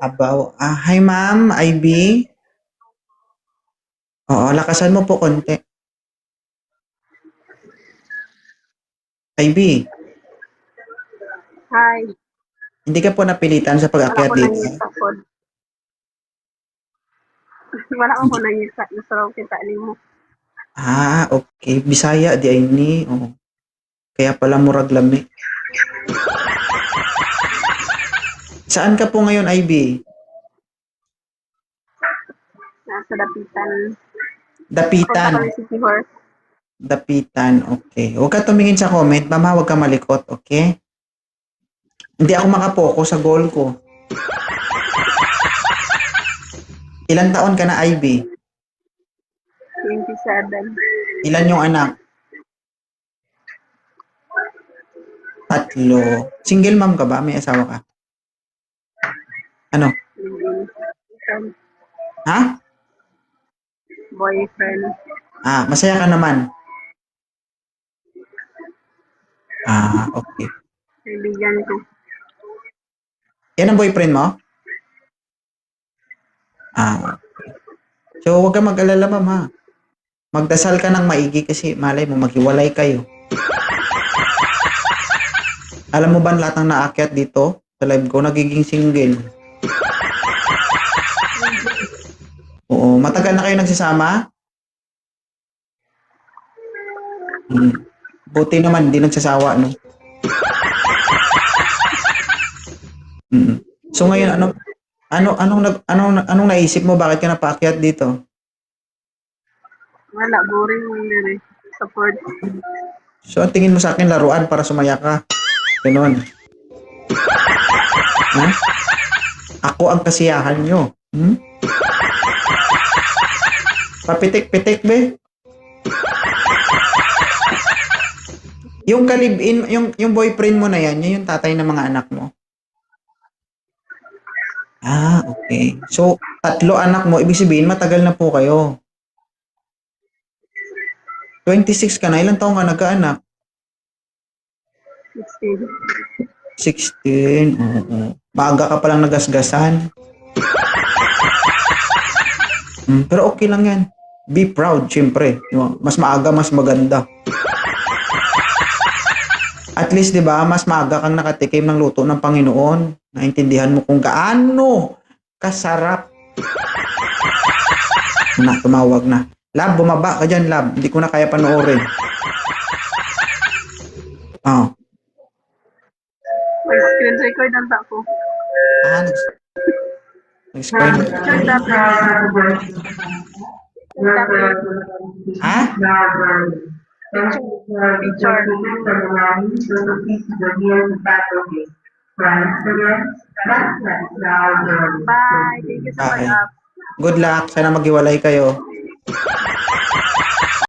Hi ma'am, IB. Oo, lakasan mo po konti. IB, Hi, hindi ka po napilitan sa wala pag-akyat ko dito. nangita pod. Wala ko nangita, nasaraw kita nimo. Okay. Bisaya di ay ni. Oh. Kaya pala murag lami. Saan ka po ngayon, IB? Nasa dapitan. Punta Dapitan. kami City Hall. Dapitan, okay. Huwag ka tumingin sa comment, ma'am ha, huwag ka malikot, okay? Hindi ako makapokus sa goal ko. Ilan taon ka na, IB? 27. Ilan yung anak? 3. Single mom ka ba? May asawa ka? Ano? Ha? Boyfriend. Masaya ka naman. Okay. Kaibigan ko. Yan ang boyfriend mo? Okay. So, huwag ka mag-alala, ma'am, ha? Magdasal ka ng maigi kasi malay mo, maghiwalay kayo. Alam mo ba lahat ng naakyat dito sa live ko, nagiging single? Oo, matagal na kayo nagsasama? Buti naman, hindi nagsasawa, no? So ngayon, anong naisip mo? Bakit ka napaakyat dito? Wala, boring mo yun eh. Support. So, ang tingin mo sa akin, laruan para sumaya ka. Ganon. Ha? Ako ang kasiyahan nyo. Papitik-pitik, be. Yung kalibin, yung boyfriend mo na yan, yun yung tatay ng mga anak mo. Okay. So, 3 anak mo, ibig sabihin, matagal na po kayo. 26 ka na, ilang taong ka nagkaanak? 16. 16. Oo. Maaga ka palang nagasgasan. Pero okay lang yan. Be proud, syempre. Mas maaga, mas maganda. At least, di ba, mas maaga kang nakatikim ng luto ng Panginoon. Naintindihan mo kung gaano kasarap. Tumawag na. Lab, bumaba ka dyan, Lab. Hindi ko na kaya panoorin. Screen record ang tako. Nag-screen. Picture tapos. Picture. Bye. Thank you so much. Good luck. Sana maghiwalay kayo.